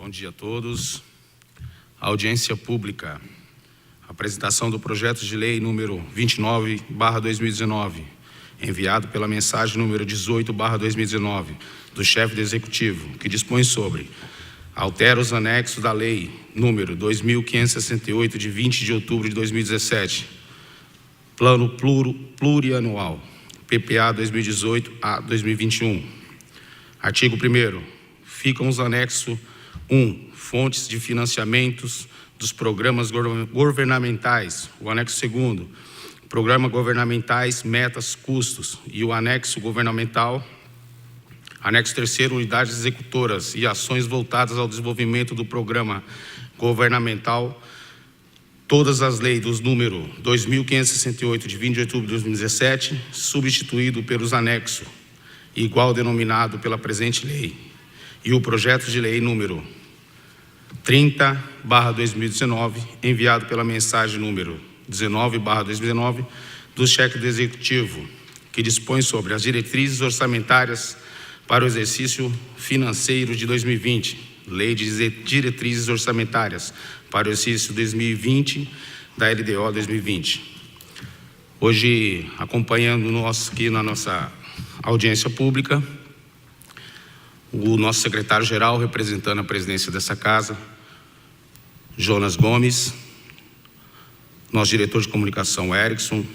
Bom dia a todos. Audiência pública. Apresentação do projeto de lei número 29/2019, enviado pela mensagem número 18/2019, do chefe do Executivo, que dispõe sobre: altera os anexos da lei número 2568, de 20 de outubro de 2017, Plano Plurianual, PPA 2018 a 2021. Artigo 1º. Ficam os anexos 1, fontes de financiamentos dos programas governamentais. O anexo 2º, programas governamentais, metas, custos. E o anexo governamental. Anexo 3º, unidades executoras e ações voltadas ao desenvolvimento do programa governamental. Todas as leis dos número 2568, de 20 de outubro de 2017, substituído pelos anexos, igual denominado pela presente lei. E o projeto de lei número 30/2019, enviado pela mensagem número 19/2019, do chefe do Executivo, que dispõe sobre as diretrizes orçamentárias para o exercício financeiro de 2020, Lei de Diretrizes Orçamentárias para o exercício 2020 da LDO 2020. Hoje, acompanhando aqui na nossa audiência pública, o nosso secretário-geral, representando a presidência dessa casa, Jonas Gomes, nosso diretor de comunicação, Erickson,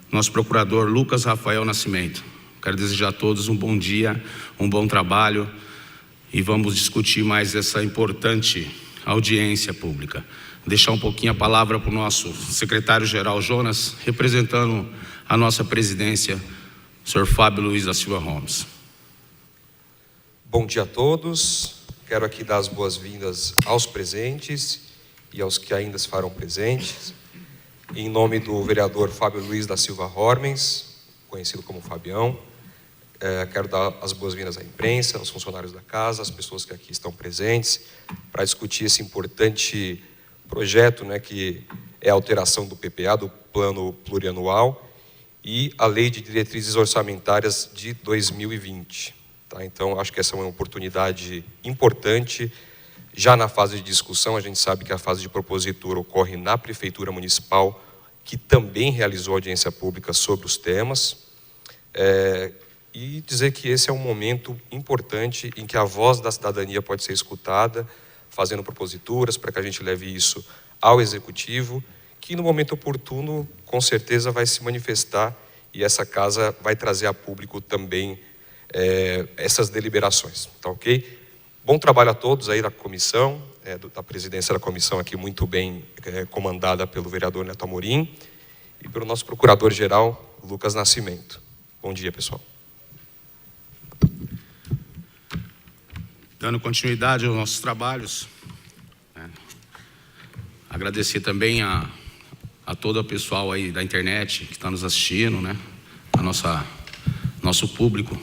nosso procurador, Lucas Rafael Nascimento. Quero desejar a todos um bom dia, um bom trabalho, e vamos discutir mais essa importante audiência pública. Deixar um pouquinho a palavra para o nosso secretário-geral, Jonas, representando a nossa presidência, Sr. Fábio Luiz da Silva Holmes. Bom dia a todos. Quero aqui dar as boas-vindas aos presentes e aos que ainda se farão presentes. Em nome do vereador Fábio Luiz da Silva Hormens, conhecido como Fabião, quero dar as boas-vindas à imprensa, aos funcionários da casa, às pessoas que aqui estão presentes, para discutir esse importante projeto, que é a alteração do PPA, do Plano Plurianual, e a Lei de Diretrizes Orçamentárias de 2020. Então, acho que essa é uma oportunidade importante. Já na fase de discussão, a gente sabe que a fase de propositura ocorre na Prefeitura Municipal, que também realizou audiência pública sobre os temas. E dizer que esse é um momento importante em que a voz da cidadania pode ser escutada, fazendo proposituras para que a gente leve isso ao Executivo, que no momento oportuno, com certeza, vai se manifestar, e essa casa vai trazer a público também essas deliberações, tá ok? Bom trabalho a todos aí da comissão, da presidência da comissão aqui, muito bem comandada pelo vereador Neto Amorim e pelo nosso procurador-geral, Lucas Nascimento. Bom dia, pessoal. Dando continuidade aos nossos trabalhos, agradecer também a todo o pessoal aí da internet que está nos assistindo, nosso público,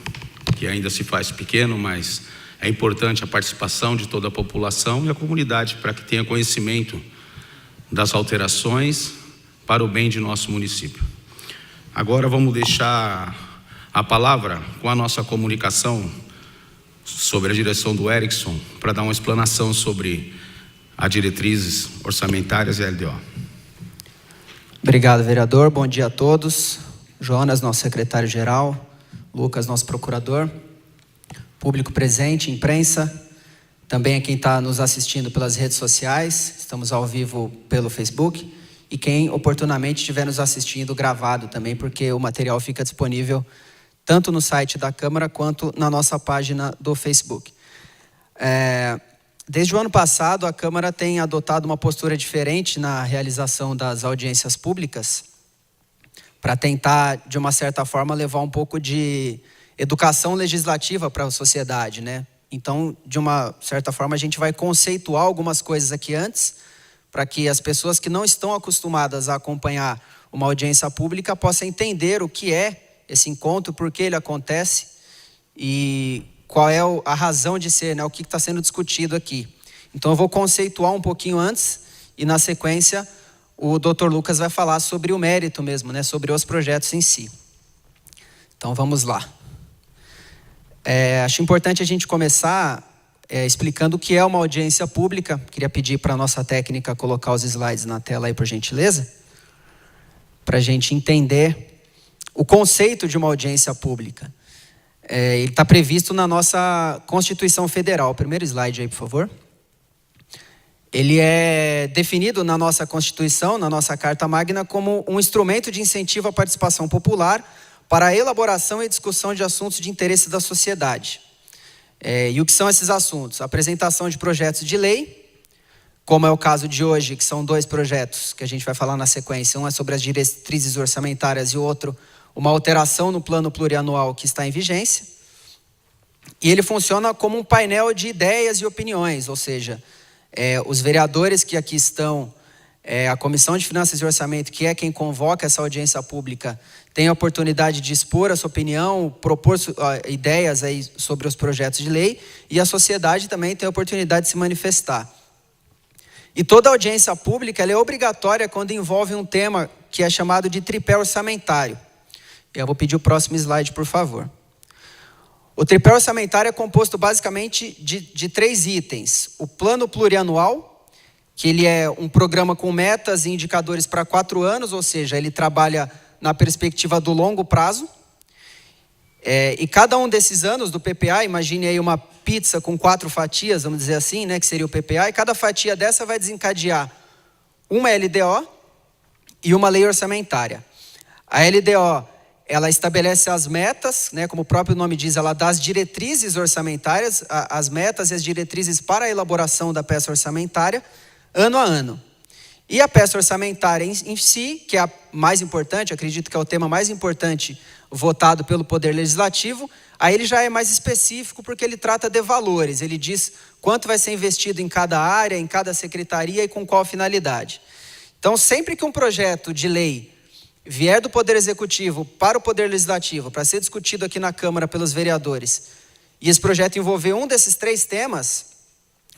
que ainda se faz pequeno, mas é importante a participação de toda a população e a comunidade para que tenha conhecimento das alterações para o bem de nosso município. Agora vamos deixar a palavra com a nossa comunicação sobre a direção do Erickson, para dar uma explanação sobre as diretrizes orçamentárias e LDO. Obrigado, vereador. Bom dia a todos. Jonas, nosso secretário-geral, Lucas, nosso procurador, público presente, imprensa, também a quem está nos assistindo pelas redes sociais, estamos ao vivo pelo Facebook, e quem oportunamente estiver nos assistindo gravado também, porque o material fica disponível tanto no site da Câmara quanto na nossa página do Facebook. Desde o ano passado, a Câmara tem adotado uma postura diferente na realização das audiências públicas, para tentar, de uma certa forma, levar um pouco de educação legislativa para a sociedade, Então, de uma certa forma, a gente vai conceituar algumas coisas aqui antes, para que as pessoas que não estão acostumadas a acompanhar uma audiência pública possam entender o que é esse encontro, por que ele acontece e qual é a razão de ser, o que está sendo discutido aqui. Então, eu vou conceituar um pouquinho antes e, na sequência, o Dr. Lucas vai falar sobre o mérito mesmo, sobre os projetos em si. Então, vamos lá. Acho importante a gente começar explicando o que é uma audiência pública. Queria pedir para a nossa técnica colocar os slides na tela aí, por gentileza, para a gente entender o conceito de uma audiência pública. Ele está previsto na nossa Constituição Federal. Primeiro slide aí, por favor. Ele é definido na nossa Constituição, na nossa Carta Magna, como um instrumento de incentivo à participação popular para a elaboração e discussão de assuntos de interesse da sociedade. E o que são esses assuntos? A apresentação de projetos de lei, como é o caso de hoje, que são 2 projetos que a gente vai falar na sequência. Um é sobre as diretrizes orçamentárias e o outro, uma alteração no plano plurianual que está em vigência. E ele funciona como um painel de ideias e opiniões, ou seja, os vereadores que aqui estão, a Comissão de Finanças e Orçamento, que é quem convoca essa audiência pública, tem a oportunidade de expor a sua opinião, propor ideias aí sobre os projetos de lei, e a sociedade também tem a oportunidade de se manifestar. E toda audiência pública ela é obrigatória quando envolve um tema que é chamado de tripé orçamentário. Eu vou pedir o próximo slide, por favor. O tripé orçamentário é composto basicamente de 3 itens. O plano plurianual, que ele é um programa com metas e indicadores para 4 anos, ou seja, ele trabalha na perspectiva do longo prazo. E cada um desses anos do PPA, imagine aí uma pizza com 4 fatias, vamos dizer assim, né, que seria o PPA, e cada fatia dessa vai desencadear uma LDO e uma lei orçamentária. A LDO, ela estabelece as metas, né, como o próprio nome diz, ela dá as diretrizes orçamentárias, as metas e as diretrizes para a elaboração da peça orçamentária, ano a ano. E a peça orçamentária em si, que é a mais importante, acredito que é o tema mais importante votado pelo Poder Legislativo, aí ele já é mais específico porque ele trata de valores, ele diz quanto vai ser investido em cada área, em cada secretaria e com qual finalidade. Então, sempre que um projeto de lei vier do Poder Executivo para o Poder Legislativo, para ser discutido aqui na Câmara pelos vereadores, e esse projeto envolver um desses 3 temas,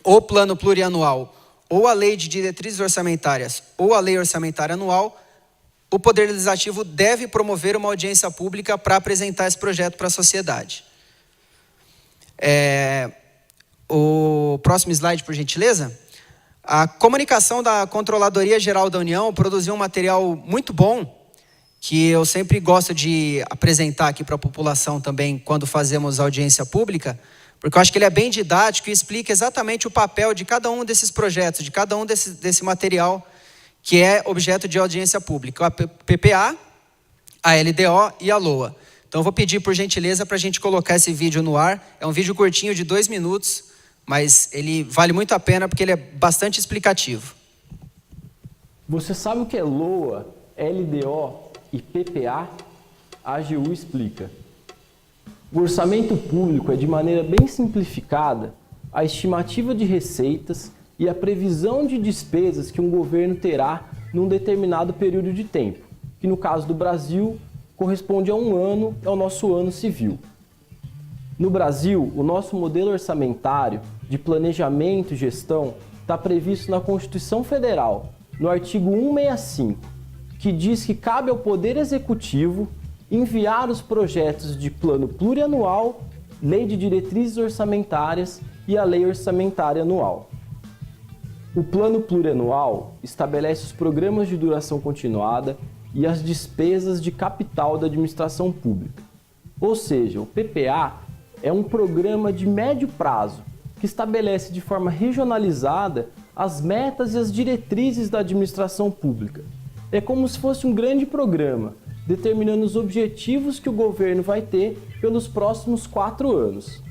ou plano plurianual, ou a lei de diretrizes orçamentárias, ou a lei orçamentária anual, o Poder Legislativo deve promover uma audiência pública para apresentar esse projeto para a sociedade. O próximo slide, por gentileza. A comunicação da Controladoria Geral da União produziu um material muito bom, que eu sempre gosto de apresentar aqui para a população também quando fazemos audiência pública, porque eu acho que ele é bem didático e explica exatamente o papel de cada um desses projetos, de cada um desse material que é objeto de audiência pública, a PPA, a LDO e a LOA. Então eu vou pedir por gentileza para a gente colocar esse vídeo no ar. É um vídeo curtinho de 2 minutos, mas ele vale muito a pena porque ele é bastante explicativo. Você sabe o que é LOA, LDO e PPA? A AGU explica. O orçamento público é, de maneira bem simplificada, a estimativa de receitas e a previsão de despesas que um governo terá num determinado período de tempo, que no caso do Brasil corresponde a 1 ano, é o nosso ano civil. No Brasil, o nosso modelo orçamentário de planejamento e gestão está previsto na Constituição Federal, no artigo 165, que diz que cabe ao Poder Executivo enviar os projetos de plano plurianual, lei de diretrizes orçamentárias e a lei orçamentária anual. O plano plurianual estabelece os programas de duração continuada e as despesas de capital da administração pública. Ou seja, o PPA é um programa de médio prazo que estabelece de forma regionalizada as metas e as diretrizes da administração pública. É como se fosse um grande programa, determinando os objetivos que o governo vai ter pelos próximos 4 anos.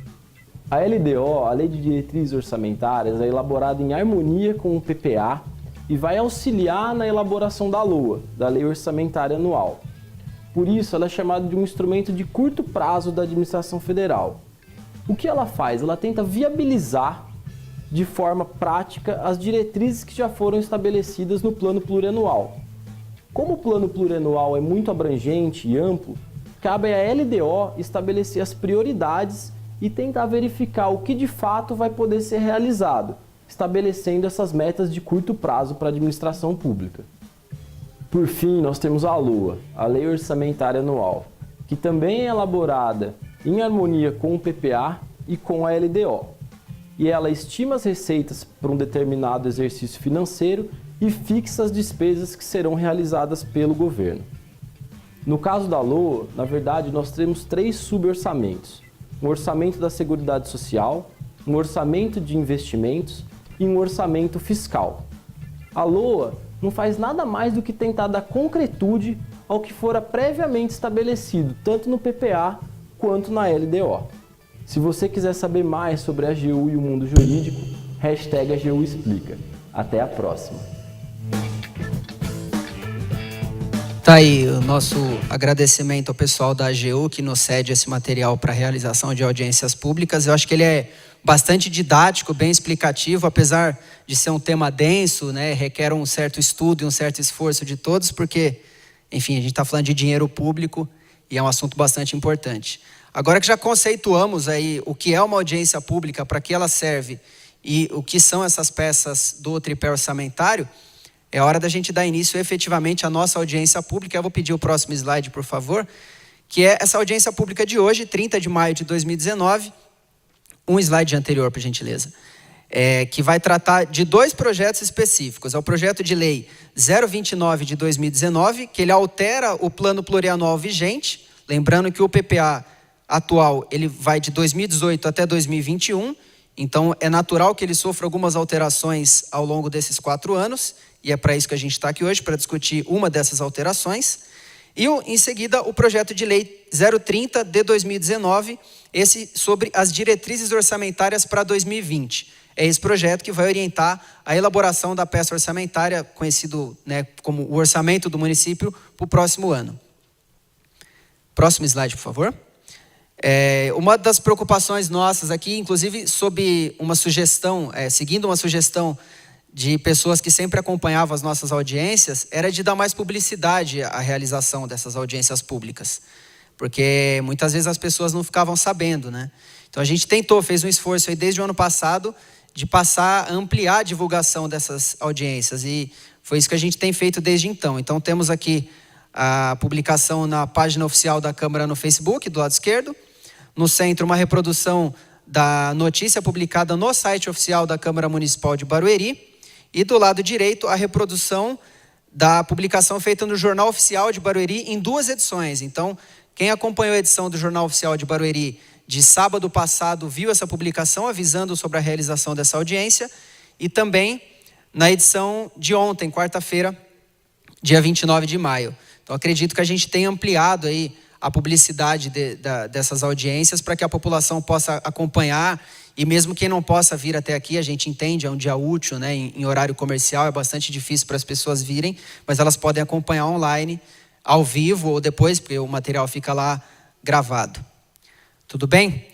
A LDO, a Lei de Diretrizes Orçamentárias, é elaborada em harmonia com o PPA e vai auxiliar na elaboração da LOA, da Lei Orçamentária Anual. Por isso, ela é chamada de um instrumento de curto prazo da administração federal. O que ela faz? Ela tenta viabilizar de forma prática as diretrizes que já foram estabelecidas no plano plurianual. Como o plano plurianual é muito abrangente e amplo, cabe à LDO estabelecer as prioridades e tentar verificar o que de fato vai poder ser realizado, estabelecendo essas metas de curto prazo para a administração pública. Por fim, nós temos a LOA, a Lei Orçamentária Anual, que também é elaborada em harmonia com o PPA e com a LDO. e ela estima as receitas para um determinado exercício financeiro e fixa as despesas que serão realizadas pelo governo. No caso da LOA, na verdade, nós temos 3 suborçamentos: um orçamento da Seguridade Social, um orçamento de investimentos e um orçamento fiscal. A LOA não faz nada mais do que tentar dar concretude ao que fora previamente estabelecido, tanto no PPA quanto na LDO. Se você quiser saber mais sobre a AGU e o mundo jurídico, #AGU Explica. Até a próxima. Tá aí o nosso agradecimento ao pessoal da AGU que nos cede esse material para realização de audiências públicas. Eu acho que ele é bastante didático, bem explicativo, apesar de ser um tema denso, né, requer um certo estudo e um certo esforço de todos, porque, enfim, a gente está falando de dinheiro público e é um assunto bastante importante. Agora que já conceituamos aí o que é uma audiência pública, para que ela serve e o que são essas peças do tripé orçamentário, é hora da gente dar início efetivamente à nossa audiência pública. Eu vou pedir o próximo slide, por favor, que é essa audiência pública de hoje, 30 de maio de 2019. Um slide anterior, por gentileza. Que vai tratar de 2 projetos específicos. É o projeto de lei 029 de 2019, que ele altera o plano plurianual vigente, lembrando que o PPA atual ele vai de 2018 até 2021, então é natural que ele sofra algumas alterações ao longo desses 4 anos, e é para isso que a gente está aqui hoje, para discutir uma dessas alterações. E em seguida o projeto de lei 030 de 2019, esse sobre as diretrizes orçamentárias para 2020. É esse projeto que vai orientar a elaboração da peça orçamentária, conhecido, né, como o orçamento do município, para o próximo ano. Próximo slide, por favor. Uma das preocupações nossas aqui, inclusive sob uma sugestão, seguindo uma sugestão de pessoas que sempre acompanhavam as nossas audiências, era de dar mais publicidade à realização dessas audiências públicas. Porque muitas vezes as pessoas não ficavam sabendo, né? Então a gente fez um esforço aí desde o ano passado de passar a ampliar a divulgação dessas audiências, e foi isso que a gente tem feito desde então. Então temos aqui a publicação na página oficial da Câmara no Facebook, do lado esquerdo. No centro, uma reprodução da notícia publicada no site oficial da Câmara Municipal de Barueri. E do lado direito, a reprodução da publicação feita no Jornal Oficial de Barueri em 2 edições. Então, quem acompanhou a edição do Jornal Oficial de Barueri de sábado passado viu essa publicação avisando sobre a realização dessa audiência. E também na edição de ontem, quarta-feira, dia 29 de maio. Então, acredito que a gente tenha ampliado aí a publicidade dessas audiências para que a população possa acompanhar. E mesmo quem não possa vir até aqui, a gente entende, é um dia útil, né, em horário comercial, é bastante difícil para as pessoas virem, mas elas podem acompanhar online, ao vivo ou depois, porque o material fica lá gravado. Tudo bem?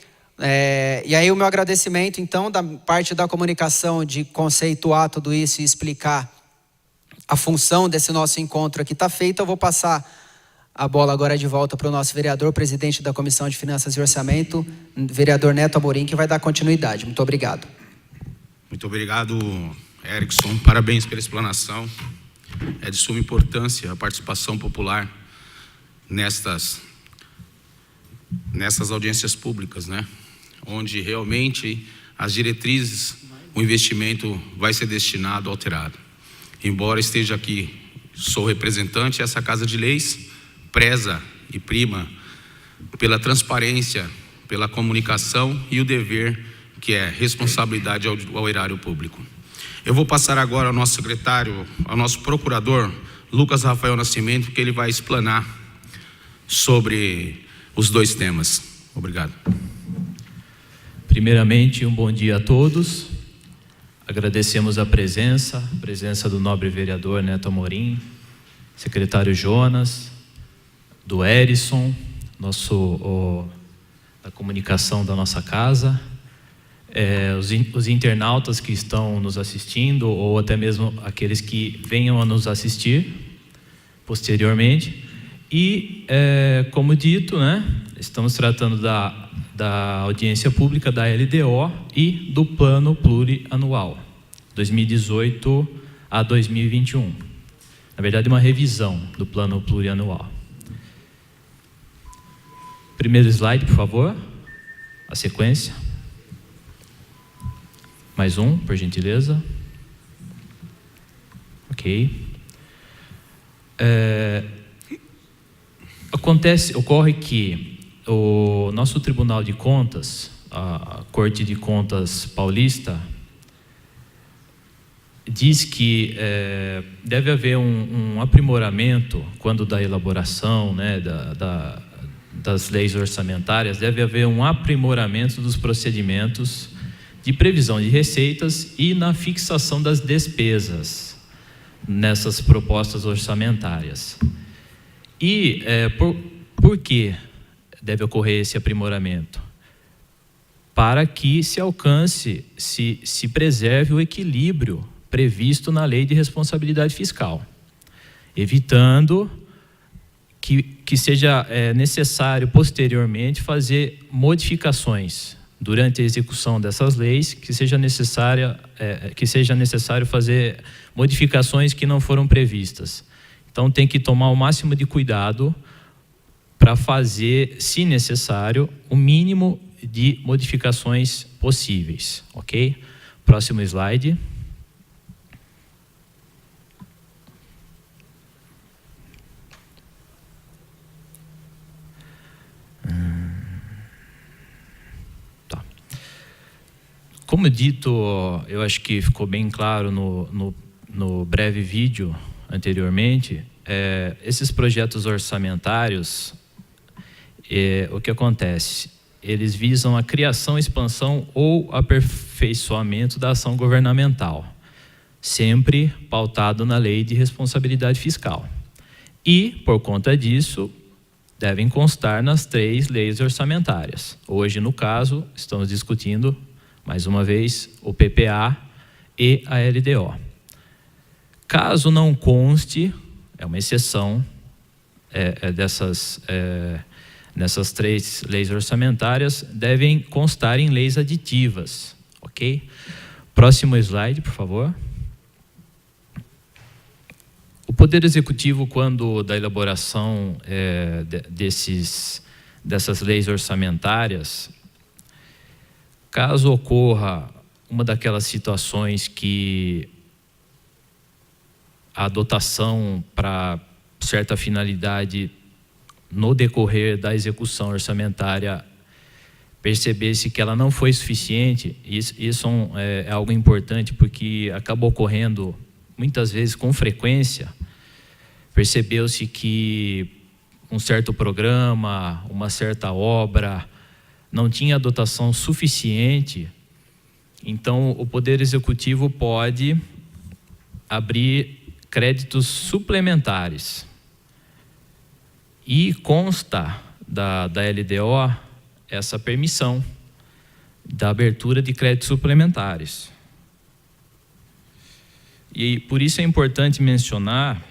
E aí o meu agradecimento, então, da parte da comunicação de conceituar tudo isso e explicar a função desse nosso encontro aqui está feita. Eu vou passar a bola agora de volta para o nosso vereador, presidente da Comissão de Finanças e Orçamento, vereador Neto Amorim, que vai dar continuidade. Muito obrigado. Muito obrigado, Erickson. Parabéns pela explanação. É de suma importância a participação popular nessas audiências públicas, né? Onde realmente as diretrizes, o investimento vai ser destinado, alterado. Embora esteja aqui, sou representante, essa Casa de Leis preza e prima pela transparência, pela comunicação e o dever que é responsabilidade ao erário público. Eu vou passar agora ao nosso secretário, ao nosso procurador, Lucas Rafael Nascimento, que ele vai explanar sobre os 2 temas. Obrigado. Primeiramente, um bom dia a todos. Agradecemos a presença do nobre vereador Neto Amorim, secretário Jonas, do Erisson, da comunicação da nossa casa, os internautas que estão nos assistindo, ou até mesmo aqueles que venham a nos assistir posteriormente. E, como dito, né, estamos tratando da audiência pública da LDO e do plano plurianual, 2018 a 2021. Na verdade, uma revisão do plano plurianual. Primeiro slide, por favor. A sequência. Mais um, por gentileza. Ok. Ocorre que o nosso Tribunal de Contas, a Corte de Contas Paulista, diz que deve haver um aprimoramento quando da elaboração, né, das leis orçamentárias, deve haver um aprimoramento dos procedimentos de previsão de receitas e na fixação das despesas nessas propostas orçamentárias. E por que deve ocorrer esse aprimoramento? Para que se alcance, se preserve o equilíbrio previsto na Lei de Responsabilidade Fiscal, evitando que seja necessário posteriormente fazer modificações durante a execução dessas leis, que seja necessário fazer modificações que não foram previstas. Então tem que tomar o máximo de cuidado para fazer, se necessário, o mínimo de modificações possíveis, ok? Próximo slide. Tá. Como dito, eu acho que ficou bem claro no breve vídeo anteriormente, esses projetos orçamentários, o que acontece? Eles visam a criação, expansão ou aperfeiçoamento da ação governamental, sempre pautado na Lei de Responsabilidade Fiscal. E, por conta disso, devem constar nas 3 leis orçamentárias. Hoje, no caso, estamos discutindo, mais uma vez, o PPA e a LDO. Caso não conste, é uma exceção nessas 3 leis orçamentárias, devem constar em leis aditivas, ok? Próximo slide, por favor. O Poder Executivo, quando da elaboração dessas leis orçamentárias, caso ocorra uma daquelas situações que a dotação para certa finalidade no decorrer da execução orçamentária perceber-se que ela não foi suficiente, isso é algo importante, porque acaba ocorrendo muitas vezes com frequência, percebeu-se que um certo programa, uma certa obra não tinha dotação suficiente, então o Poder Executivo pode abrir créditos suplementares. E consta da LDO essa permissão da abertura de créditos suplementares. E por isso é importante mencionar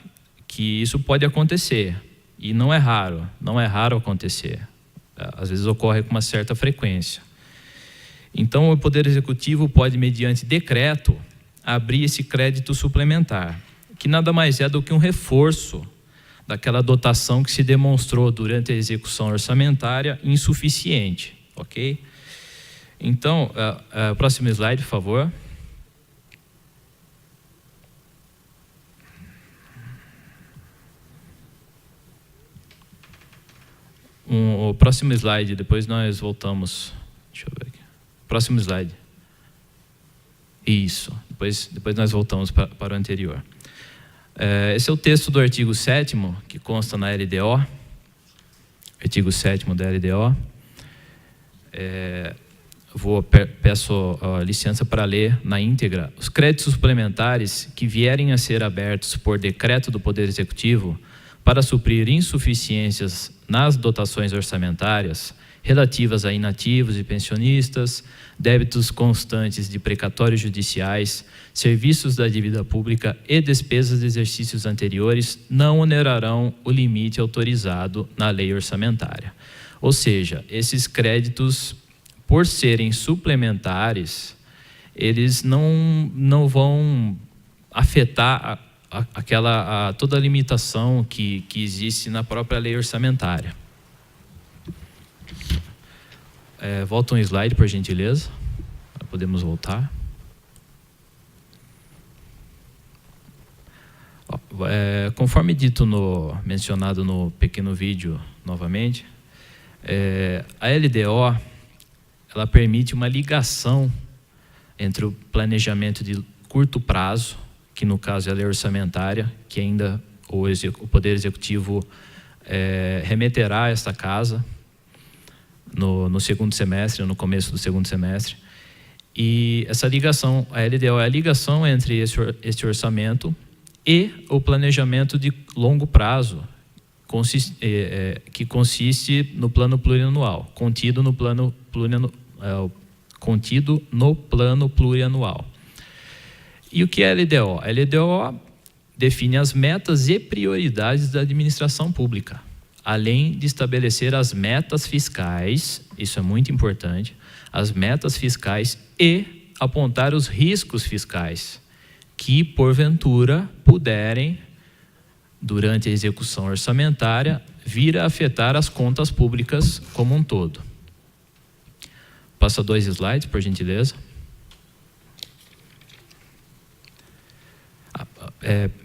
que isso pode acontecer, e não é raro acontecer. Às vezes ocorre com uma certa frequência. Então o Poder Executivo pode, mediante decreto, abrir esse crédito suplementar, que nada mais é do que um reforço daquela dotação que se demonstrou durante a execução orçamentária insuficiente, ok? Então, próximo slide, por favor. O próximo slide, depois nós voltamos. Deixa eu ver aqui. Próximo slide. Isso, depois nós voltamos para o anterior. Esse é o texto do artigo 7º, que consta na LDO. Artigo 7º da LDO. Peço licença para ler na íntegra. Os créditos suplementares que vierem a ser abertos por decreto do Poder Executivo para suprir insuficiências nas dotações orçamentárias relativas a inativos e pensionistas, débitos constantes de precatórios judiciais, serviços da dívida pública e despesas de exercícios anteriores não onerarão o limite autorizado na lei orçamentária. Ou seja, esses créditos, por serem suplementares, eles não vão afetar toda a limitação que existe na própria lei orçamentária. Volta um slide, por gentileza. Podemos voltar. Conforme dito mencionado no pequeno vídeo novamente, a LDO ela permite uma ligação entre o planejamento de curto prazo, que no caso é a lei orçamentária, que ainda o Poder Executivo remeterá a esta casa no segundo semestre, no começo do segundo semestre. E essa ligação, a LDO é a ligação entre esse orçamento e o planejamento de longo prazo, que consiste no plano plurianual, contido no plano plurianual. E o que é a LDO? A LDO define as metas e prioridades da administração pública, além de estabelecer as metas fiscais, isso é muito importante, as metas fiscais e apontar os riscos fiscais que, porventura, puderem, durante a execução orçamentária, vir a afetar as contas públicas como um todo. Passa 2 slides, por gentileza.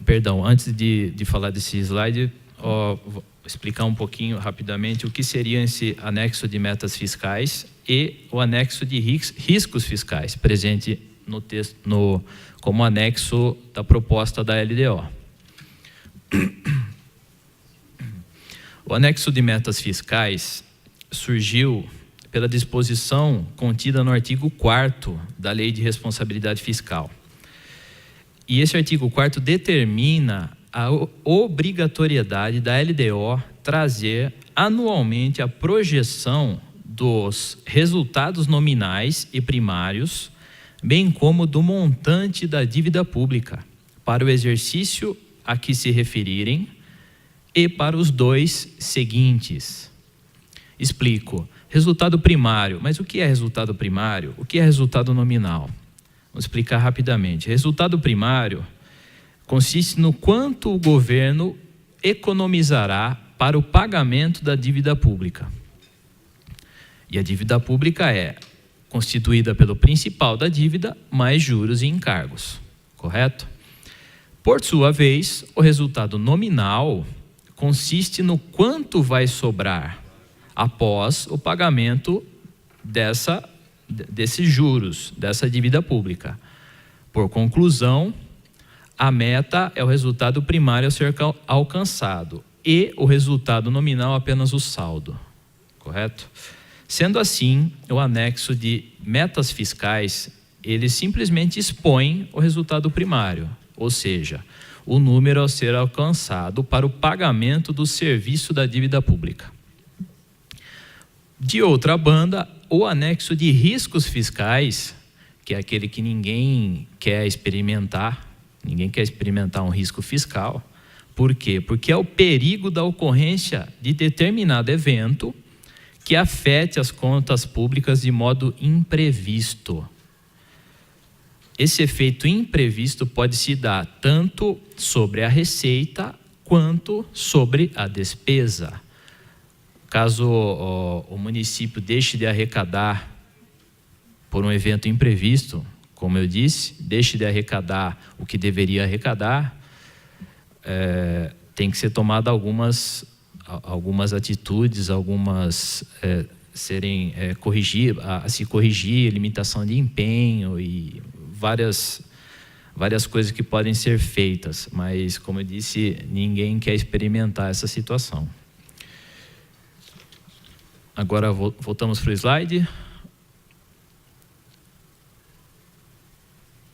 Perdão, antes de falar desse slide, vou explicar um pouquinho rapidamente o que seria esse anexo de metas fiscais e o anexo de riscos fiscais, presente no texto, como anexo da proposta da LDO. O anexo de metas fiscais surgiu pela disposição contida no artigo 4º da Lei de Responsabilidade Fiscal. E esse artigo 4º determina a obrigatoriedade da LDO trazer anualmente a projeção dos resultados nominais e primários, bem como do montante da dívida pública, para o exercício a que se referirem e para os 2 seguintes. Explico. Resultado primário. Mas o que é resultado primário? O que é resultado nominal? Vou explicar rapidamente. Resultado primário consiste no quanto o governo economizará para o pagamento da dívida pública. E a dívida pública é constituída pelo principal da dívida mais juros e encargos, correto? Por sua vez, o resultado nominal consiste no quanto vai sobrar após o pagamento desses juros, dessa dívida pública. Por conclusão, a meta é o resultado primário a ser alcançado e o resultado nominal apenas o saldo, correto? Sendo assim, o anexo de metas fiscais, ele simplesmente expõe o resultado primário, ou seja, o número a ser alcançado para o pagamento do serviço da dívida pública. De outra banda, o anexo de riscos fiscais, que é aquele que ninguém quer experimentar um risco fiscal. Por quê? Porque é o perigo da ocorrência de determinado evento que afete as contas públicas de modo imprevisto. Esse efeito imprevisto pode se dar tanto sobre a receita quanto sobre a despesa. Caso o município deixe de arrecadar por um evento imprevisto, como eu disse, deixe de arrecadar o que deveria arrecadar, tem que ser tomada algumas atitudes, se corrigir, limitação de empenho e várias coisas que podem ser feitas, mas, como eu disse, ninguém quer experimentar essa situação. Agora voltamos para o slide.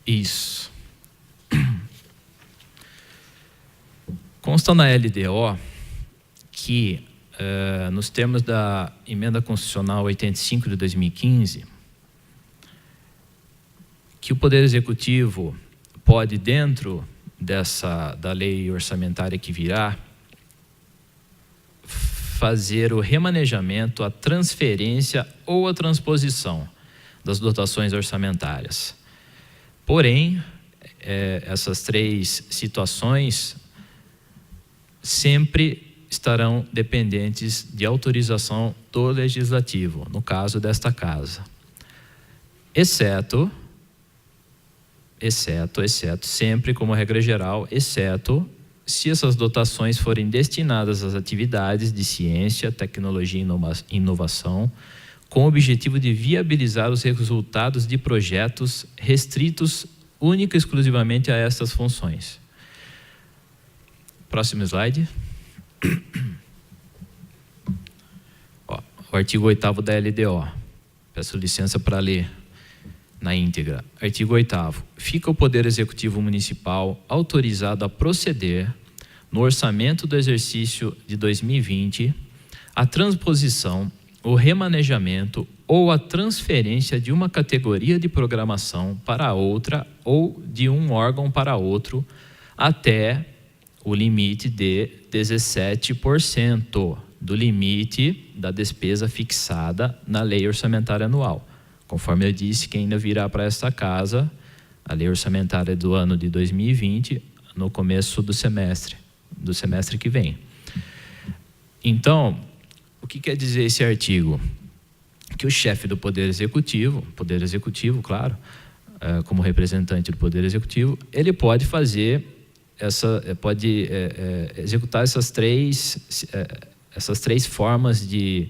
Isso. Consta na LDO que, nos termos da Emenda Constitucional 85 de 2015, que o Poder Executivo pode, dentro da lei orçamentária que virá, fazer o remanejamento, a transferência ou a transposição das dotações orçamentárias. Porém, essas 3 situações sempre estarão dependentes de autorização do Legislativo, no caso desta casa. Exceto, sempre como regra geral, exceto se essas dotações forem destinadas às atividades de ciência, tecnologia e inovação, com o objetivo de viabilizar os resultados de projetos restritos única e exclusivamente a estas funções. Próximo slide. O artigo 8º da LDO. Peço licença para ler na íntegra. Artigo 8º. Fica o Poder Executivo Municipal autorizado a proceder, no orçamento do exercício de 2020, a transposição, o remanejamento ou a transferência de uma categoria de programação para outra ou de um órgão para outro até o limite de 17% do limite da despesa fixada na Lei Orçamentária Anual. Conforme eu disse, que ainda virá para esta casa a Lei Orçamentária do ano de 2020, no começo do semestre que vem. Então, o que quer dizer esse artigo? Que o chefe do Poder Executivo, claro, como representante do Poder Executivo, ele pode fazer executar essas três formas de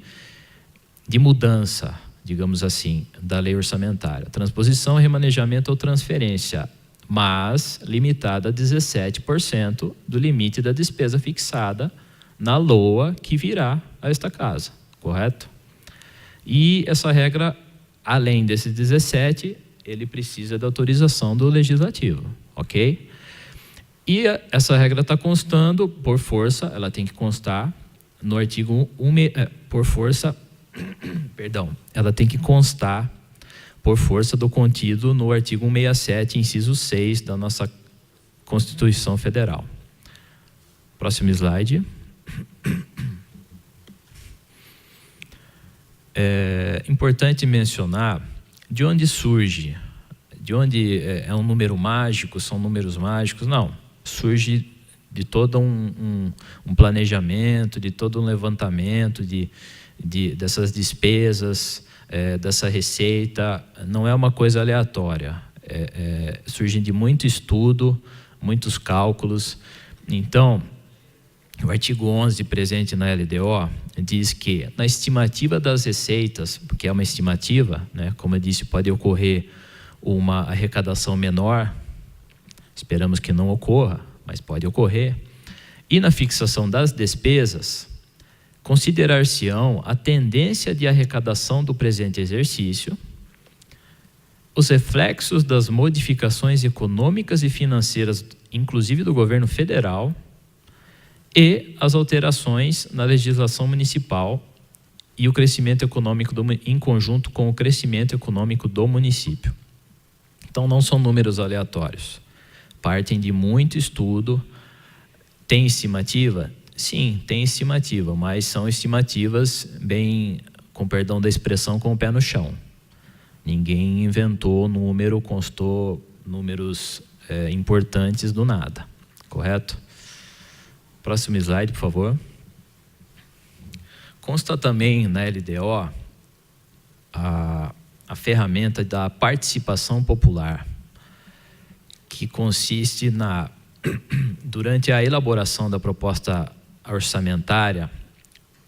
mudança, digamos assim, da lei orçamentária: transposição, remanejamento ou transferência, mas limitada a 17% do limite da despesa fixada na LOA que virá a esta casa, correto? E essa regra, além desse 17, ele precisa da autorização do Legislativo, ok? E essa regra está constando, por força, ela tem que constar no artigo ela tem que constar por força do contido no artigo 167, inciso 6 da nossa Constituição Federal. Próximo slide. É importante mencionar de onde surge, de onde é um número mágico, são números mágicos. Não, surge de todo um planejamento, de todo um levantamento dessas despesas, dessa receita. Não é uma coisa aleatória, surge de muito estudo, muitos cálculos. Então, o artigo 11 presente na LDO diz que na estimativa das receitas, porque é uma estimativa, né, como eu disse, pode ocorrer uma arrecadação menor, esperamos que não ocorra, mas pode ocorrer, e na fixação das despesas, considerar-se-ão a tendência de arrecadação do presente exercício, os reflexos das modificações econômicas e financeiras, inclusive do governo federal, e as alterações na legislação municipal e o crescimento econômico em conjunto com o crescimento econômico do município. Então, não são números aleatórios. Partem de muito estudo. Tem estimativa? Sim, tem estimativa, mas são estimativas bem, com perdão da expressão, com o pé no chão. Ninguém inventou número, constou números importantes do nada, correto? Próximo slide, por favor. Consta também na LDO a ferramenta da participação popular, que consiste durante a elaboração da proposta orçamentária,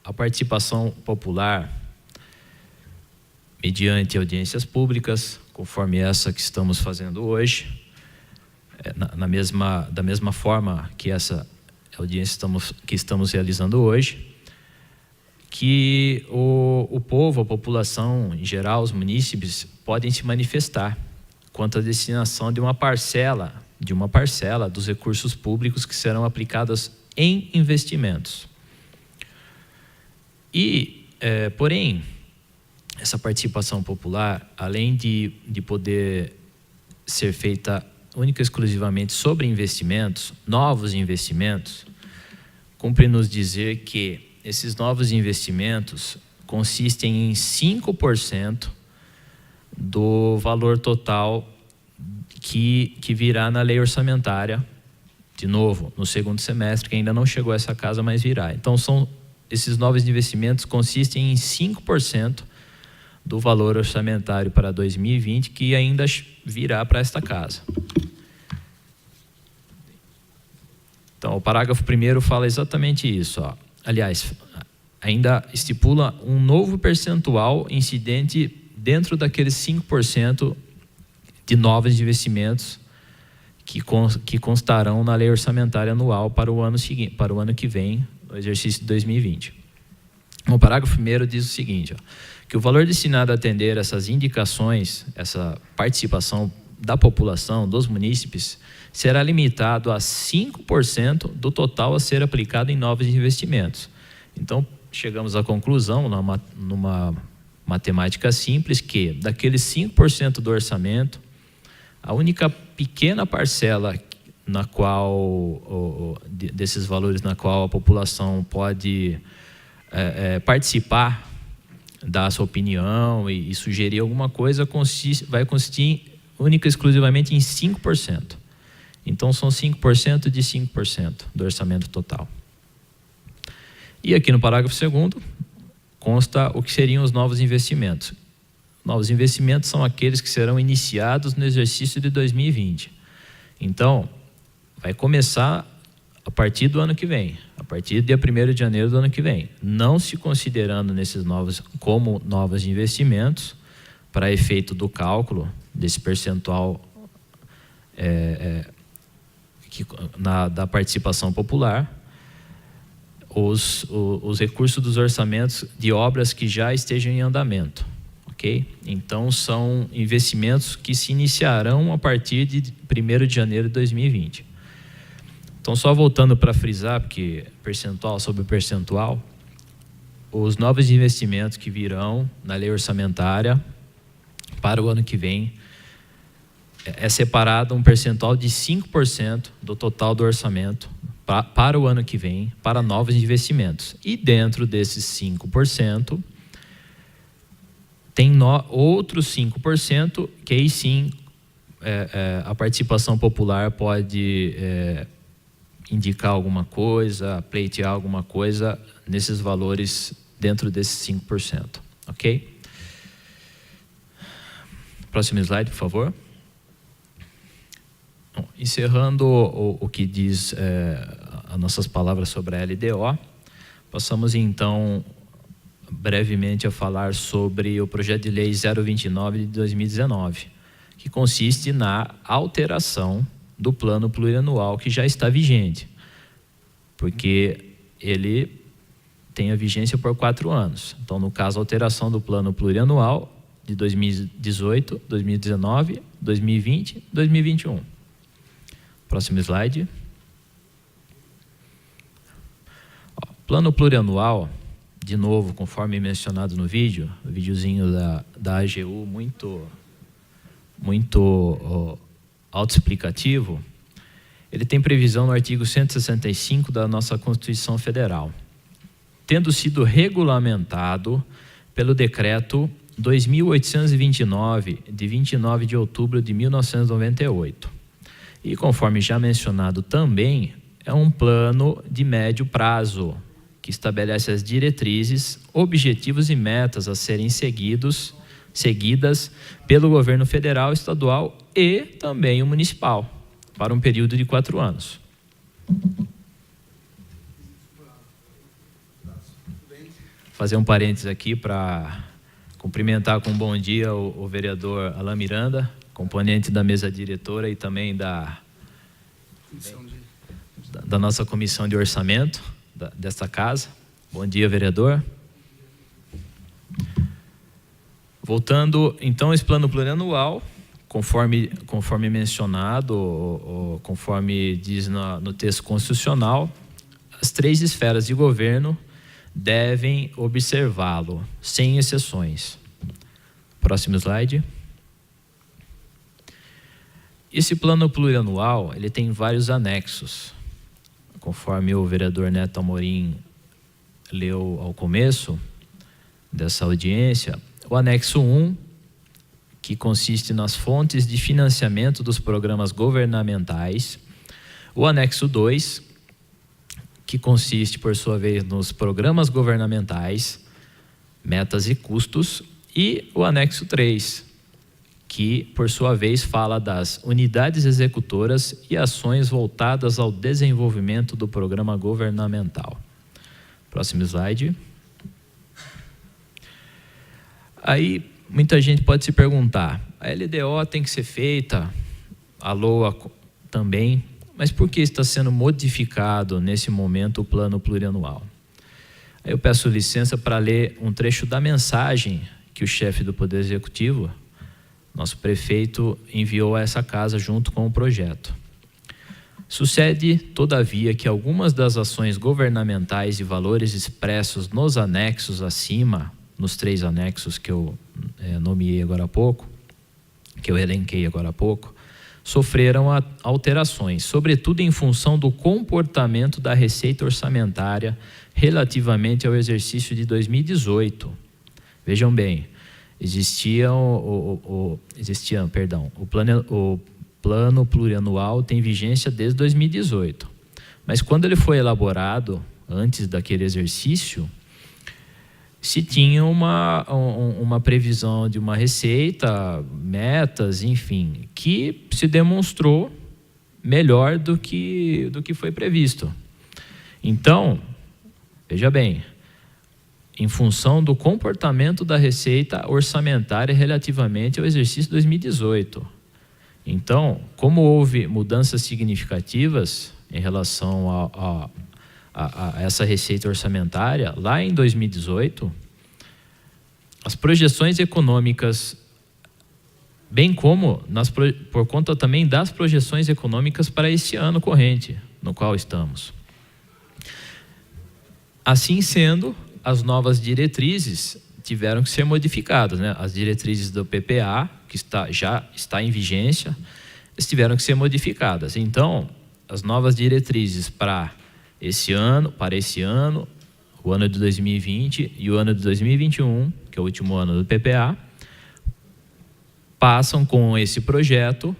a participação popular, mediante audiências públicas, conforme essa que estamos fazendo hoje, da mesma forma que essa audiência que estamos realizando hoje, que o povo, a população em geral, os munícipes, podem se manifestar quanto à destinação de uma parcela dos recursos públicos que serão aplicados em investimentos. E, porém, essa participação popular, além de poder ser feita única e exclusivamente sobre investimentos, novos investimentos, cumpre nos dizer que esses novos investimentos consistem em 5% do valor total que virá na lei orçamentária, de novo, no segundo semestre, que ainda não chegou a essa casa, mas virá. Então, esses novos investimentos consistem em 5% do valor orçamentário para 2020, que ainda virá para esta casa. Então, o parágrafo 1º fala exatamente isso. Ó. Aliás, ainda estipula um novo percentual incidente dentro daqueles 5% de novos investimentos que constarão na lei orçamentária anual para o ano seguinte, para o ano que vem, no exercício de 2020. O parágrafo 1º diz o seguinte, ó, que o valor destinado a atender essas indicações, essa participação da população, dos munícipes, será limitado a 5% do total a ser aplicado em novos investimentos. Então, chegamos à conclusão, numa matemática simples, que daqueles 5% do orçamento, a única pequena parcela na qual, desses valores na qual a população pode participar, dar a sua opinião e sugerir alguma coisa, vai consistir única e exclusivamente em 5%. Então, são 5% de 5% do orçamento total. E aqui no parágrafo 2º, consta o que seriam os novos investimentos. Novos investimentos são aqueles que serão iniciados no exercício de 2020. Então, vai começar a partir do ano que vem, a partir do dia 1º de janeiro do ano que vem, não se considerando nesses novos como novos investimentos, para efeito do cálculo desse percentual da participação popular, os recursos dos orçamentos de obras que já estejam em andamento, ok? Então, são investimentos que se iniciarão a partir de 1º de janeiro de 2020. Então, só voltando para frisar, porque percentual sobre percentual, os novos investimentos que virão na lei orçamentária para o ano que vem é separado um percentual de 5% do total do orçamento para o ano que vem, para novos investimentos. E dentro desses 5%, tem outros 5%, que aí sim a participação popular pode indicar alguma coisa, pleitear alguma coisa nesses valores dentro desses 5%, ok? Próximo slide, por favor. Bom, encerrando o que diz as nossas palavras sobre a LDO, passamos então brevemente a falar sobre o projeto de lei 029 de 2019, que consiste na alteração do plano plurianual que já está vigente, porque ele tem a vigência por 4 anos. Então, no caso, a alteração do plano plurianual de 2018, 2019, 2020, 2021. Próximo slide. Plano plurianual, de novo, conforme mencionado no vídeo, o videozinho da AGU, muito autoexplicativo, ele tem previsão no artigo 165 da nossa Constituição Federal, tendo sido regulamentado pelo decreto 2.829, de 29 de outubro de 1998. E conforme já mencionado também, é um plano de médio prazo, que estabelece as diretrizes, objetivos e metas a serem seguidas pelo governo federal, estadual e também o municipal, para um período de 4 anos. Fazer um parênteses aqui para cumprimentar com um bom dia o vereador Alain Miranda, componente da mesa diretora e também da nossa comissão de orçamento desta casa. Bom dia, vereador. Voltando, então, esse plano plurianual, conforme mencionado, conforme diz no texto constitucional, as 3 esferas de governo devem observá-lo, sem exceções. Próximo slide. Esse plano plurianual, ele tem vários anexos. Conforme o vereador Neto Amorim leu ao começo dessa audiência, o anexo 1, que consiste nas fontes de financiamento dos programas governamentais, o anexo 2, que consiste, por sua vez, nos programas governamentais, metas e custos, e o anexo 3, que, por sua vez, fala das unidades executoras e ações voltadas ao desenvolvimento do programa governamental. Próximo slide. Aí, muita gente pode se perguntar, a LDO tem que ser feita, a LOA também, mas por que está sendo modificado nesse momento o plano plurianual? Aí eu peço licença para ler um trecho da mensagem que o chefe do Poder Executivo, nosso prefeito, enviou a essa casa junto com o projeto. Sucede, todavia, que algumas das ações governamentais e valores expressos nos anexos acima, nos 3 anexos que eu nomeei agora há pouco, que eu elenquei agora há pouco, sofreram alterações, sobretudo em função do comportamento da receita orçamentária relativamente ao exercício de 2018. Vejam bem, o plano plurianual tem vigência desde 2018, mas quando ele foi elaborado, antes daquele exercício, se tinha uma previsão de uma receita, metas, enfim, que se demonstrou melhor do que foi previsto. Então, veja bem, em função do comportamento da receita orçamentária relativamente ao exercício 2018. Então, como houve mudanças significativas em relação a essa receita orçamentária, lá em 2018, as projeções econômicas, bem como por conta também das projeções econômicas para esse ano corrente, no qual estamos. Assim sendo, as novas diretrizes tiveram que ser modificadas, né? As diretrizes do PPA, que já está em vigência, elas tiveram que ser modificadas. Então, as novas diretrizes para esse ano, o ano de 2020 e o ano de 2021, que é o último ano do PPA, passarão com esse projeto,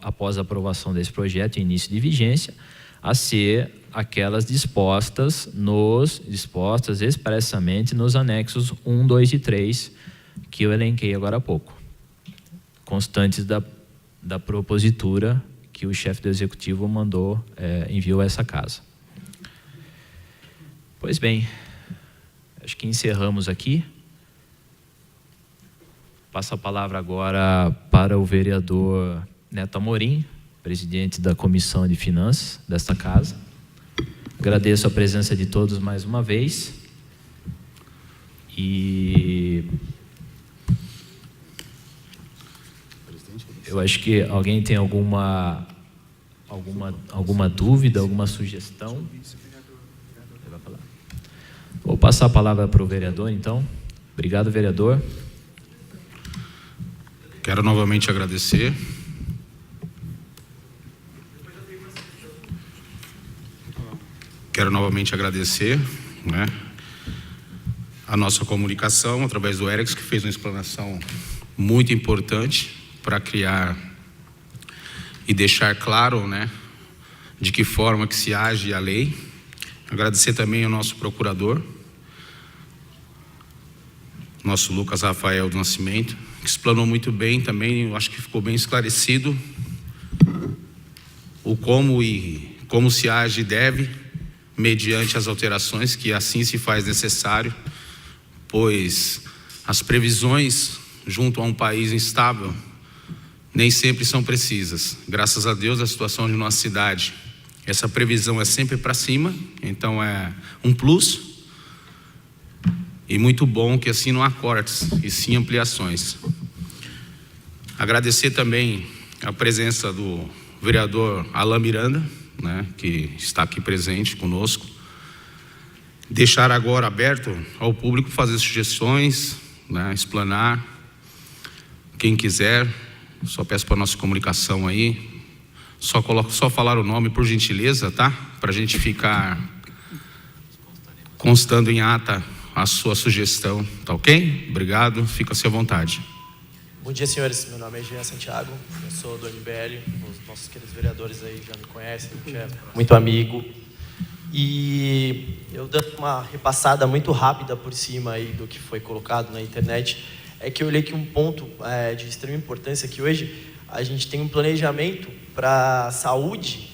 após a aprovação desse projeto e início de vigência, a ser aquelas dispostas expressamente nos anexos 1, 2 e 3, que eu elenquei agora há pouco, constantes da propositura que o chefe do Executivo enviou a essa casa. Pois bem, acho que encerramos aqui. Passo a palavra agora para o vereador Neto Amorim, presidente da Comissão de Finanças desta casa. Agradeço a presença de todos mais uma vez. E eu acho que alguém tem alguma dúvida, alguma sugestão? Vou passar a palavra para o vereador, então. Obrigado, vereador. Quero novamente agradecer. Né, a nossa comunicação, através do Erics, que fez uma explanação muito importante para criar e deixar claro, né, de que forma que se age a lei. Agradecer também ao nosso procurador, nosso Lucas Rafael do Nascimento, que explanou muito bem também. Eu acho que ficou bem esclarecido o como se age e deve, mediante as alterações que assim se faz necessário, pois as previsões junto a um país instável nem sempre são precisas. Graças a Deus, a situação de nossa cidade, essa previsão é sempre para cima, então é um plus, e muito bom que assim não há cortes, e sim ampliações. Agradecer também a presença do vereador Alain Miranda, né, que está aqui presente conosco. Deixar agora aberto ao público fazer sugestões, né, explanar. Quem quiser, só peço para a nossa comunicação aí, só falar o nome, por gentileza, tá? Para a gente ficar constando em ata a sua sugestão, tá ok? Obrigado, fica-se à vontade. Bom dia, senhores. Meu nome é Jean Santiago, eu sou do MBL, os nossos queridos vereadores aí já me conhecem, a gente é muito amigo. E eu dando uma repassada muito rápida por cima aí do que foi colocado na internet, é que eu olhei que um ponto de extrema importância, que hoje a gente tem um planejamento para a saúde,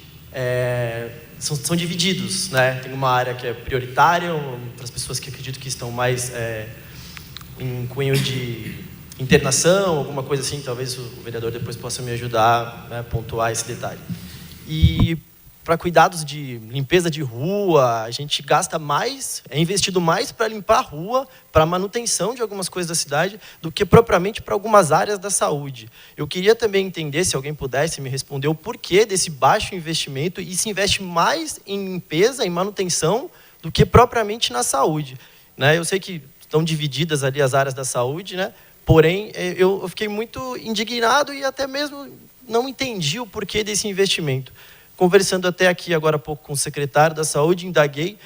são divididos, né? Tem uma área que é prioritária para as pessoas que acredito que estão mais em cunho de internação, alguma coisa assim, talvez o vereador depois possa me ajudar, né, a pontuar esse detalhe. E para cuidados de limpeza de rua, a gente gasta mais, é investido mais para limpar a rua, para manutenção de algumas coisas da cidade, do que propriamente para algumas áreas da saúde. Eu queria também entender, se alguém pudesse me responder, o porquê desse baixo investimento e se investe mais em limpeza, em manutenção, do que propriamente na saúde. Né? Eu sei que estão divididas ali as áreas da saúde, né? Porém, eu fiquei muito indignado e até mesmo não entendi o porquê desse investimento. Conversando até aqui agora há pouco com o secretário da Saúde, indaguei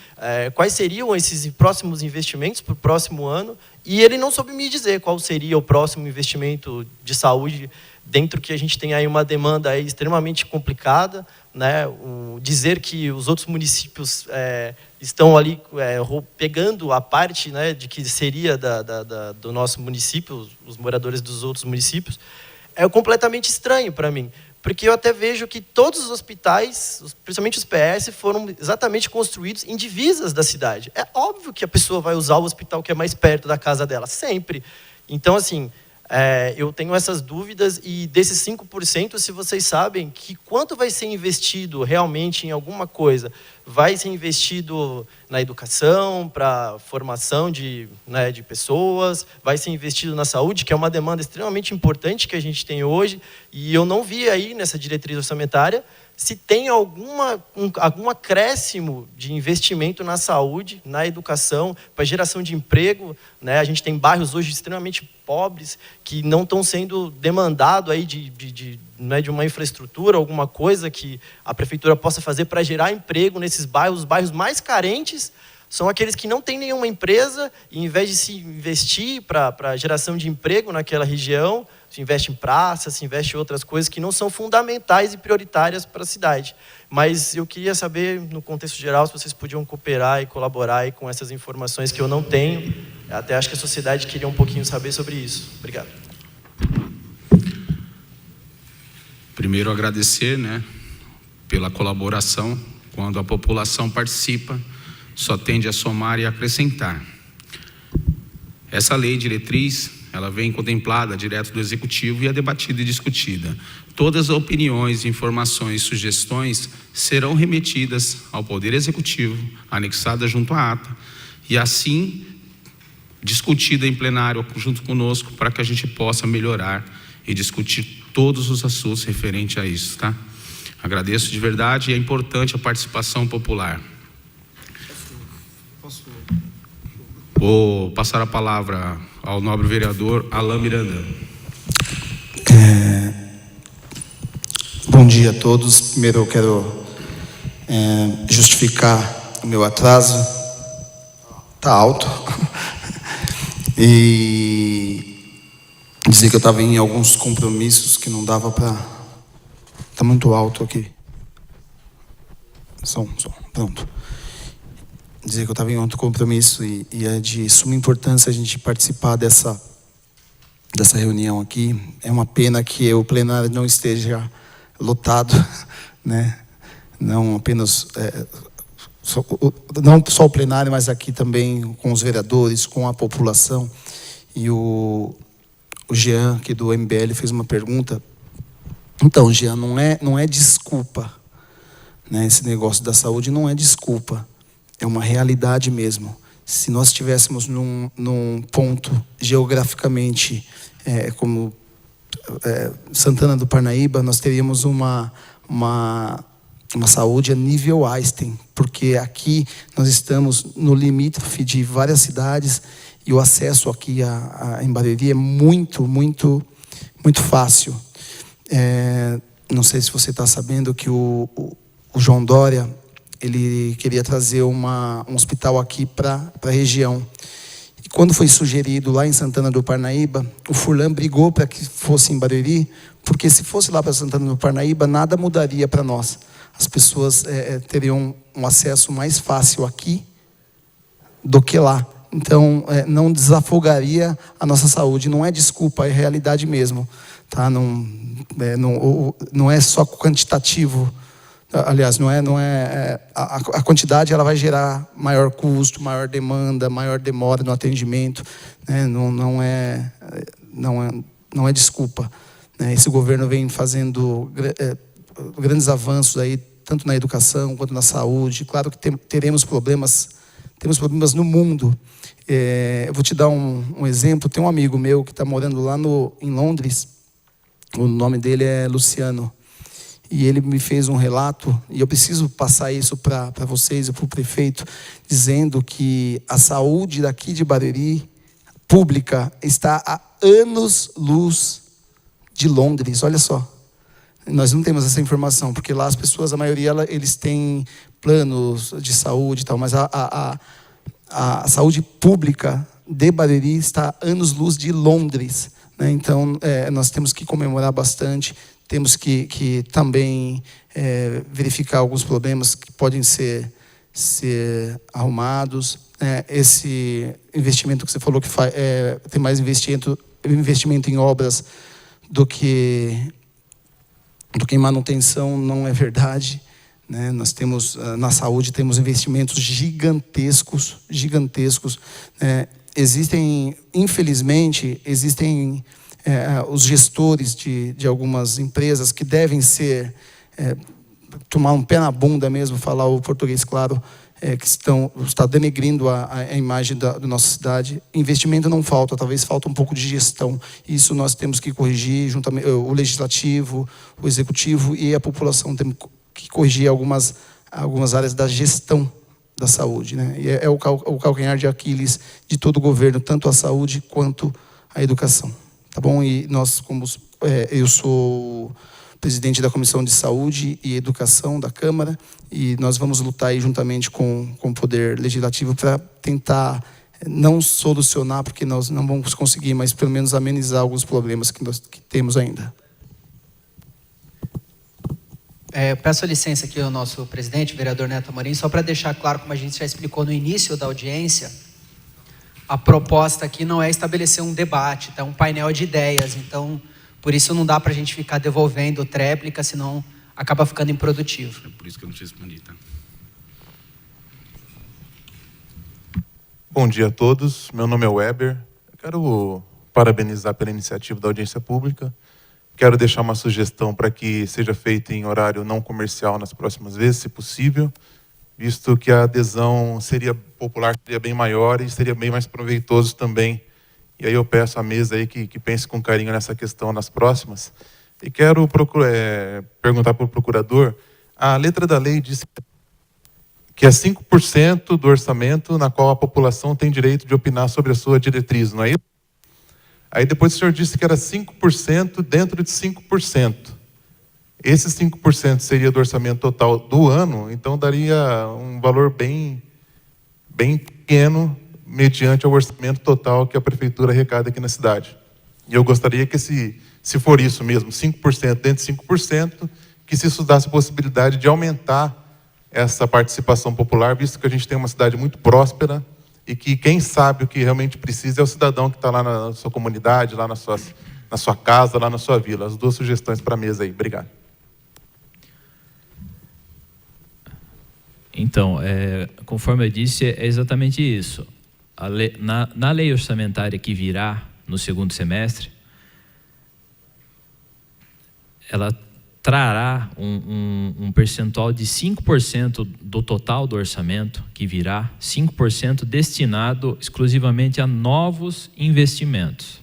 quais seriam esses próximos investimentos para o próximo ano, e ele não soube me dizer qual seria o próximo investimento de saúde, dentro que a gente tem aí uma demanda aí extremamente complicada, né? Dizer que os outros municípios estão ali pegando a parte, né, de que seria do nosso município, os moradores dos outros municípios, é completamente estranho para mim. Porque eu até vejo que todos os hospitais, principalmente os PS, foram exatamente construídos em divisas da cidade. É óbvio que a pessoa vai usar o hospital que é mais perto da casa dela, sempre. Então, assim, eu tenho essas dúvidas, e desses 5%, se vocês sabem que quanto vai ser investido realmente em alguma coisa, vai ser investido na educação, para formação de pessoas, vai ser investido na saúde, que é uma demanda extremamente importante que a gente tem hoje, e eu não vi aí nessa diretriz orçamentária se tem algum acréscimo de investimento na saúde, na educação, para geração de emprego, né? A gente tem bairros hoje extremamente pobres que não estão sendo demandados aí de uma infraestrutura, alguma coisa que a prefeitura possa fazer para gerar emprego nesses bairros. Os bairros mais carentes são aqueles que não têm nenhuma empresa, e em vez de se investir para geração de emprego naquela região, se investe em praças, se investe em outras coisas que não são fundamentais e prioritárias para a cidade. Mas eu queria saber, no contexto geral, se vocês podiam cooperar e colaborar aí com essas informações que eu não tenho. Até acho que a sociedade queria um pouquinho saber sobre isso. Obrigado. Primeiro, agradecer, né, pela colaboração. Quando a população participa, só tende a somar e acrescentar. Essa lei diretriz, ela vem contemplada direto do Executivo e é debatida e discutida. Todas as opiniões, informações, sugestões serão remetidas ao Poder Executivo, anexadas junto à ata, e assim discutida em plenário junto conosco, para que a gente possa melhorar e discutir todos os assuntos referentes a isso, tá? Agradeço de verdade, e é importante a participação popular. Vou passar a palavra ao nobre vereador Alain Miranda. Bom dia a todos. Primeiro eu quero justificar o meu atraso. Está alto. E dizer que eu estava em alguns compromissos que não dava para... Está muito alto aqui. Som, pronto. Dizer que eu estava em outro compromisso, e é de suma importância a gente participar dessa reunião aqui. É uma pena que o plenário não esteja lotado, né? Não apenas não só o plenário, mas aqui também com os vereadores, com a população. E o Jean, aqui do MBL, fez uma pergunta. Então, Jean, não é desculpa, né? Esse negócio da saúde não é desculpa. É uma realidade mesmo. Se nós estivéssemos num ponto geograficamente como Santana do Parnaíba, nós teríamos uma saúde a nível Einstein, porque aqui nós estamos no limítrofe de várias cidades, e o acesso aqui em Barueri é muito, muito, muito fácil. Não sei se você está sabendo que o João Dória, ele queria trazer um hospital aqui para a região. E quando foi sugerido lá em Santana do Parnaíba, o Furlan brigou para que fosse em Barueri, porque se fosse lá para Santana do Parnaíba, nada mudaria para nós. As pessoas teriam um acesso mais fácil aqui do que lá. Então, não desafogaria a nossa saúde. Não é desculpa, é realidade mesmo. Tá? Não é só quantitativo. Aliás, a quantidade ela vai gerar maior custo, maior demanda, maior demora no atendimento, né? Não é desculpa, né? Esse governo vem fazendo grandes avanços aí, tanto na educação quanto na saúde. Claro que temos problemas no mundo. Eu vou te dar um exemplo. Tem um amigo meu que está morando lá em Londres. O nome dele é Luciano. E ele me fez um relato, e eu preciso passar isso para vocês e para o prefeito, dizendo que a saúde daqui de Barueri, pública, está a anos-luz de Londres. Olha só. Nós não temos essa informação, porque lá as pessoas, a maioria, eles têm planos de saúde e tal, mas a saúde pública de Barueri está a anos-luz de Londres, né? Então, nós temos que comemorar bastante. Temos que também verificar alguns problemas que podem ser arrumados. Esse investimento que você falou que tem mais investimento em obras do que em manutenção, não é verdade, né? Nós temos, na saúde, temos investimentos gigantescos. Infelizmente, existem os gestores de algumas empresas que devem tomar um pé na bunda mesmo, falar o português claro, que está denegrindo a imagem da nossa cidade. Investimento não falta, talvez falta um pouco de gestão. Isso nós temos que corrigir, juntamente o legislativo, o executivo e a população. Temos que corrigir algumas áreas da gestão da saúde, né? E é o calcanhar de Aquiles de todo o governo, tanto a saúde quanto a educação. Tá bom? E nós, eu sou presidente da Comissão de Saúde e Educação da Câmara, e nós vamos lutar aí juntamente com o Poder Legislativo para tentar não solucionar, porque nós não vamos conseguir, mas pelo menos amenizar alguns problemas que temos ainda. Peço licença aqui ao nosso presidente, o vereador Neto Amorim, só para deixar claro, como a gente já explicou no início da audiência, a proposta aqui não é estabelecer um debate, é um painel de ideias. Então, por isso não dá para a gente ficar devolvendo tréplica, senão acaba ficando improdutivo. É por isso que eu não te respondi, tá? Bom dia a todos. Meu nome é Weber. Eu quero parabenizar pela iniciativa da audiência pública. Quero deixar uma sugestão para que seja feita em horário não comercial nas próximas vezes, se possível, visto que a adesão popular seria bem maior e seria bem mais proveitoso também. E aí eu peço à mesa aí que pense com carinho nessa questão nas próximas. E quero perguntar para o procurador, a letra da lei diz que é 5% do orçamento na qual a população tem direito de opinar sobre a sua diretriz, não é isso? Aí depois o senhor disse que era 5% dentro de 5%. Esse 5% seria do orçamento total do ano, então daria um valor bem pequeno mediante ao orçamento total que a prefeitura arrecada aqui na cidade. E eu gostaria que, se for isso mesmo, 5% dentro de 5%, que se estudasse a possibilidade de aumentar essa participação popular, visto que a gente tem uma cidade muito próspera e que quem sabe o que realmente precisa é o cidadão que está lá na sua comunidade, lá na sua casa, lá na sua vila. As duas sugestões para a mesa aí. Obrigado. Então, conforme eu disse, é exatamente isso. Na lei orçamentária que virá no segundo semestre, ela trará um percentual de 5% do total do orçamento que virá, 5% destinado exclusivamente a novos investimentos,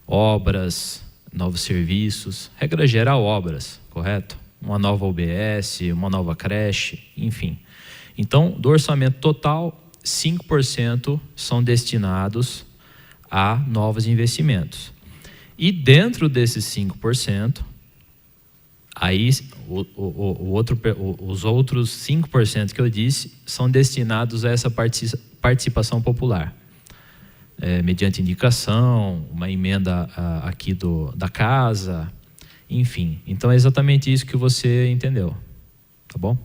obras, novos serviços, regra geral obras, correto? Uma nova UBS, uma nova creche, enfim. Então, do orçamento total, 5% são destinados a novos investimentos. E dentro desses 5%, aí os outros 5% que eu disse são destinados a essa participação popular. Mediante indicação, uma emenda aqui da casa, enfim. Então é exatamente isso que você entendeu, tá bom?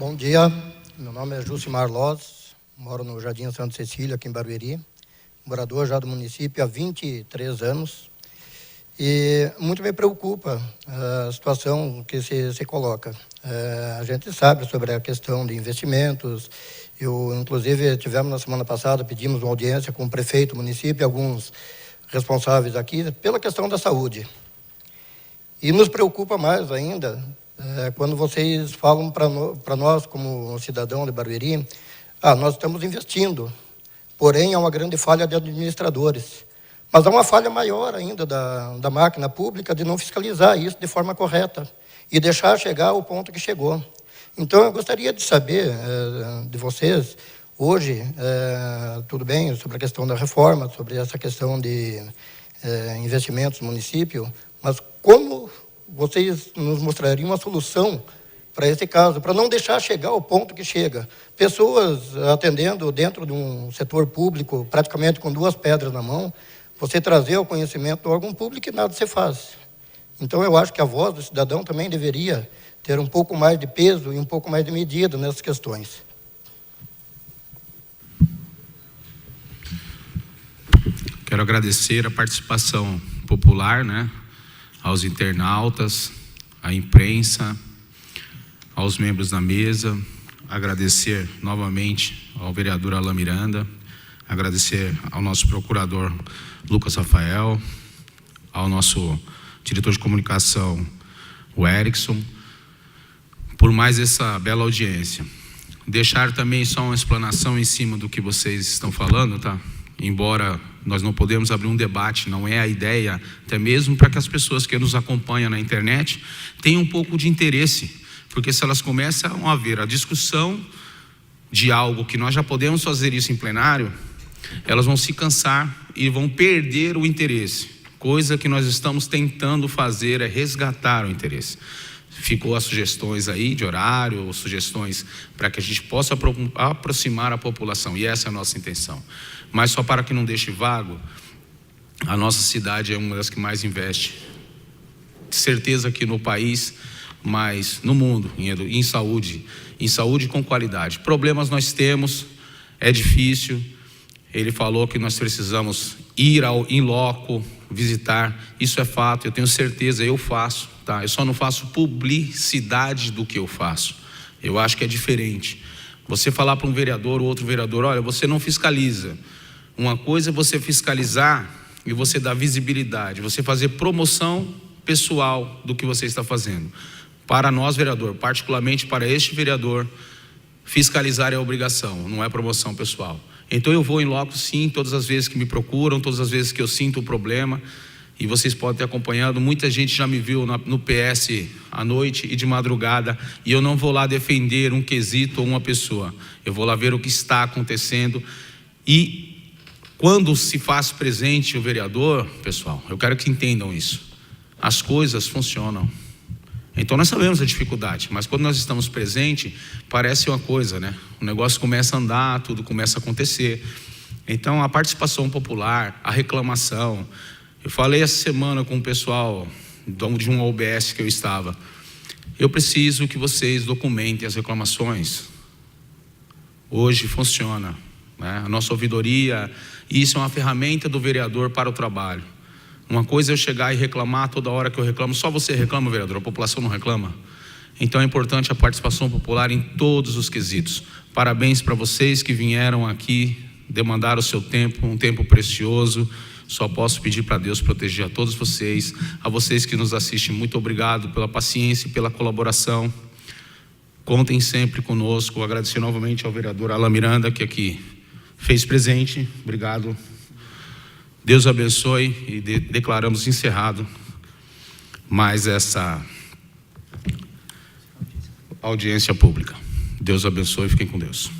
Bom dia, meu nome é Jucimar Loz, moro no Jardim Santa Cecília, aqui em Barueri, morador já do município há 23 anos, e muito me preocupa a situação que se coloca. A gente sabe sobre a questão de investimentos, inclusive, tivemos na semana passada, pedimos uma audiência com o prefeito do município e alguns responsáveis aqui, pela questão da saúde. E nos preocupa mais ainda quando vocês falam para nós, como cidadão de Barueri, nós estamos investindo, porém há uma grande falha de administradores. Mas há uma falha maior ainda da máquina pública de não fiscalizar isso de forma correta e deixar chegar ao ponto que chegou. Então, eu gostaria de saber de vocês, hoje, tudo bem, sobre a questão da reforma, sobre essa questão de investimentos no município, mas como vocês nos mostrariam uma solução para esse caso, para não deixar chegar ao ponto que chega. Pessoas atendendo dentro de um setor público, praticamente com 2 pedras na mão, você trazer ao conhecimento do órgão público e nada se faz. Então, eu acho que a voz do cidadão também deveria ter um pouco mais de peso e um pouco mais de medida nessas questões. Quero agradecer a participação popular, né, aos internautas, à imprensa, aos membros da mesa, agradecer novamente ao vereador Alain Miranda, agradecer ao nosso procurador Lucas Rafael, ao nosso diretor de comunicação, o Erickson, por mais essa bela audiência. Deixar também só uma explanação em cima do que vocês estão falando, tá? Embora nós não podemos abrir um debate, não é a ideia, até mesmo para que as pessoas que nos acompanham na internet tenham um pouco de interesse, porque se elas começam a ver a discussão de algo que nós já podemos fazer isso em plenário, elas vão se cansar e vão perder o interesse. Coisa que nós estamos tentando fazer é resgatar o interesse. Ficou as sugestões aí de horário, sugestões para que a gente possa aproximar a população, e essa é a nossa intenção. Mas só para que não deixe vago, a nossa cidade é uma das que mais investe. Certeza aqui no país, mas no mundo, em saúde com qualidade. Problemas nós temos, é difícil. Ele falou que nós precisamos ir in loco, visitar, isso é fato, eu tenho certeza, eu faço, tá? Eu só não faço publicidade do que eu faço. Eu acho que é diferente. Você falar para um vereador ou outro vereador, olha, você não fiscaliza. Uma coisa é você fiscalizar e você dar visibilidade, você fazer promoção pessoal do que você está fazendo. Para nós, vereador, particularmente para este vereador, fiscalizar é obrigação, não é promoção pessoal. Então eu vou em loco sim, todas as vezes que me procuram, todas as vezes que eu sinto o problema, e vocês podem ter acompanhado, muita gente já me viu no PS à noite e de madrugada, e eu não vou lá defender um quesito ou uma pessoa, eu vou lá ver o que está acontecendo. E quando se faz presente o vereador, pessoal, eu quero que entendam isso, as coisas funcionam. Então nós sabemos a dificuldade, mas quando nós estamos presentes, parece uma coisa, né? O negócio começa a andar, tudo começa a acontecer. Então a participação popular, a reclamação. Eu falei essa semana com o pessoal de um OBS que eu estava. Eu preciso que vocês documentem as reclamações. Hoje funciona, né? A nossa ouvidoria, isso é uma ferramenta do vereador para o trabalho. Uma coisa é eu chegar e reclamar toda hora que eu reclamo. Só você reclama, vereador, a população não reclama. Então é importante a participação popular em todos os quesitos. Parabéns para vocês que vieram aqui, demandaram o seu tempo, um tempo precioso. Só posso pedir para Deus proteger a todos vocês. A vocês que nos assistem, muito obrigado pela paciência e pela colaboração. Contem sempre conosco. Agradecer novamente ao vereador Alain Miranda, que aqui fez presente. Obrigado. Deus abençoe e declaramos encerrado mais essa audiência pública. Deus abençoe e fiquem com Deus.